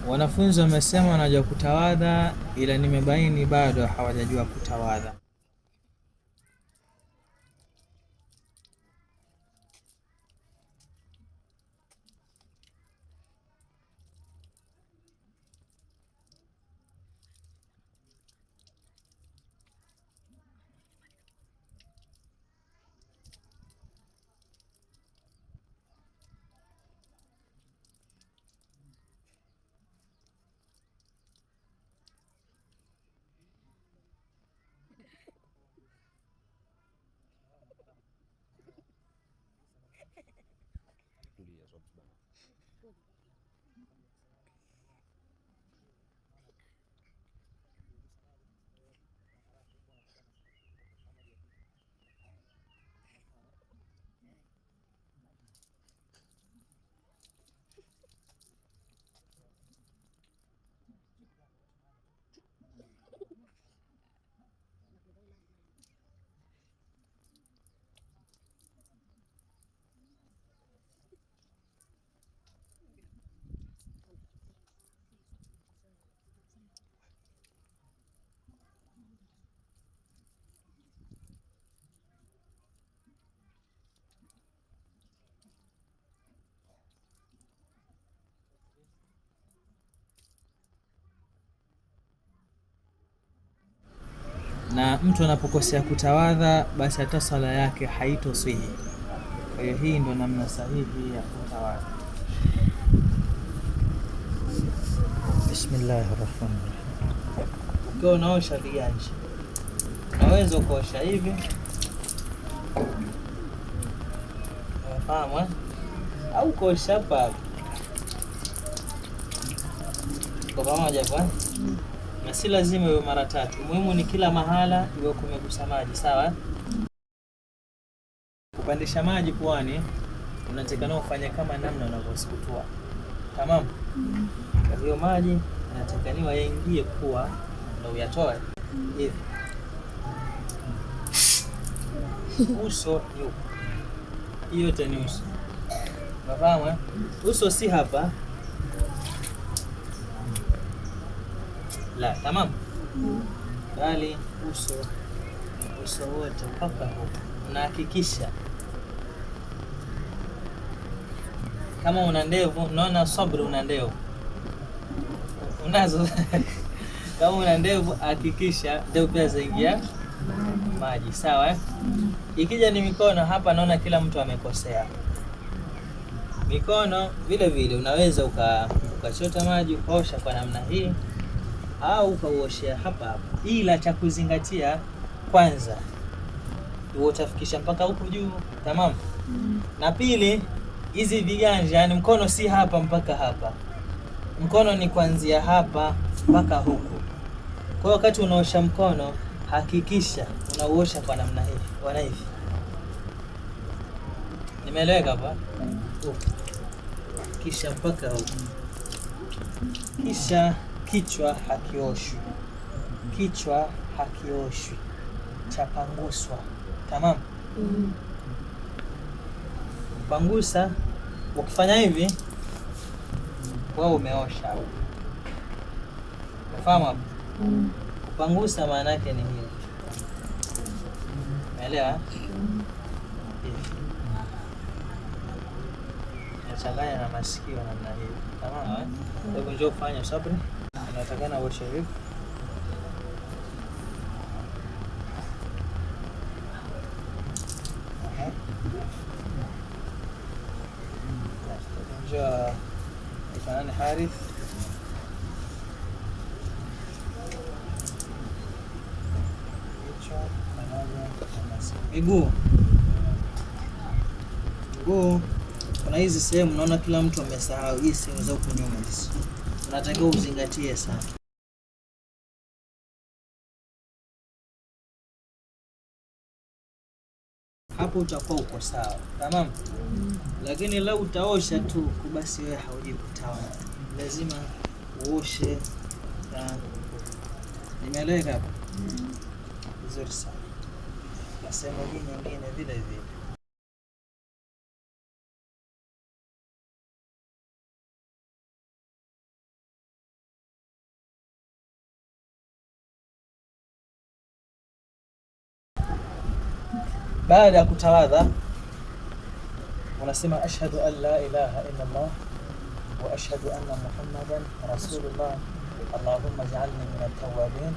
Wanafunzi wamesema wanajua kutawadha, ila nimebaini bado hawajajua kutawadha. Na mtu anapokosea kutawadha, basi hata sala yake haitoswihi. Kwa hiyo hii ndo namna sahihi ya kutawadha. Bismillahirrahmanirrahim. Ukiwa unaosha viganja, unaweza kuosha hivi, unafahamu, au kuosha hapa kwa pamoja kwa, na si lazima iwe mara tatu. Muhimu ni kila mahala iwe kumegusa maji, sawa? Kupandisha maji puani unatakana ufanye kama namna unavyosikutua. Tamam? Kwa hiyo maji yanatakaniwa yaingie pua ndio uyatoe hivi. Uso yuko. Hiyo yote ni uso. Unafahamu? Uso si hapa. La, tamam? Bali uso wote mpaka huko. Unahakikisha kama una ndevu, unaona sabri una ndevu. Unazo. Kama una ndevu hakikisha ndevu pia zaingia maji, sawa? Ikija ni mikono, hapa naona kila mtu amekosea. Mikono vile vile unaweza ukachota maji ukaosha kwa namna hii au ukauoshea hapa hapa. Ila cha kuzingatia kwanza utafikisha mpaka huko juu, tamam? Na pili, hizi viganja, yani mkono si hapa mpaka hapa. Mkono ni kuanzia hapa mpaka huko. Kwa wakati unaosha mkono, hakikisha unauosha kwa namna hivi. Wana hivi. Nimeeleweka hapa? Kisha mpaka huko. Kisha kichwa hakioshwi. Kichwa hakioshwi. Chapanguswa. Tamam? Pangusa. Ukifanya hivi wewe umeosha. Unafahamu hapo? Kupangusa maana yake ni hivi. Umeelewa? Nachanganya na masikio namna hiyo. Tamam? Hebu njoo fanya sabri. Unatakana uoshe hivi. Njoo ifanane Harith. Miguu. Kuna hizi sehemu naona kila mtu amesahau. Hii sehemu za huko nyuma hizi. Unatakiwa uzingatie sana. Hapo utakuwa uko sawa. Tamam? Lakini lau utaosha tu basi wewe haujui kutawadha. Lazima uoshe. Nimeeleweka hapa? Vizuri sana. Na sehemu nyingine vile vile. baada ya kutawadha unasema ashhadu an la ilaha illa Allah wa ashhadu anna Muhammadan rasulullah. Allahumma ij'alni min at-tawwabin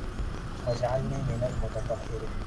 waj'alni min al-mutatahhirin.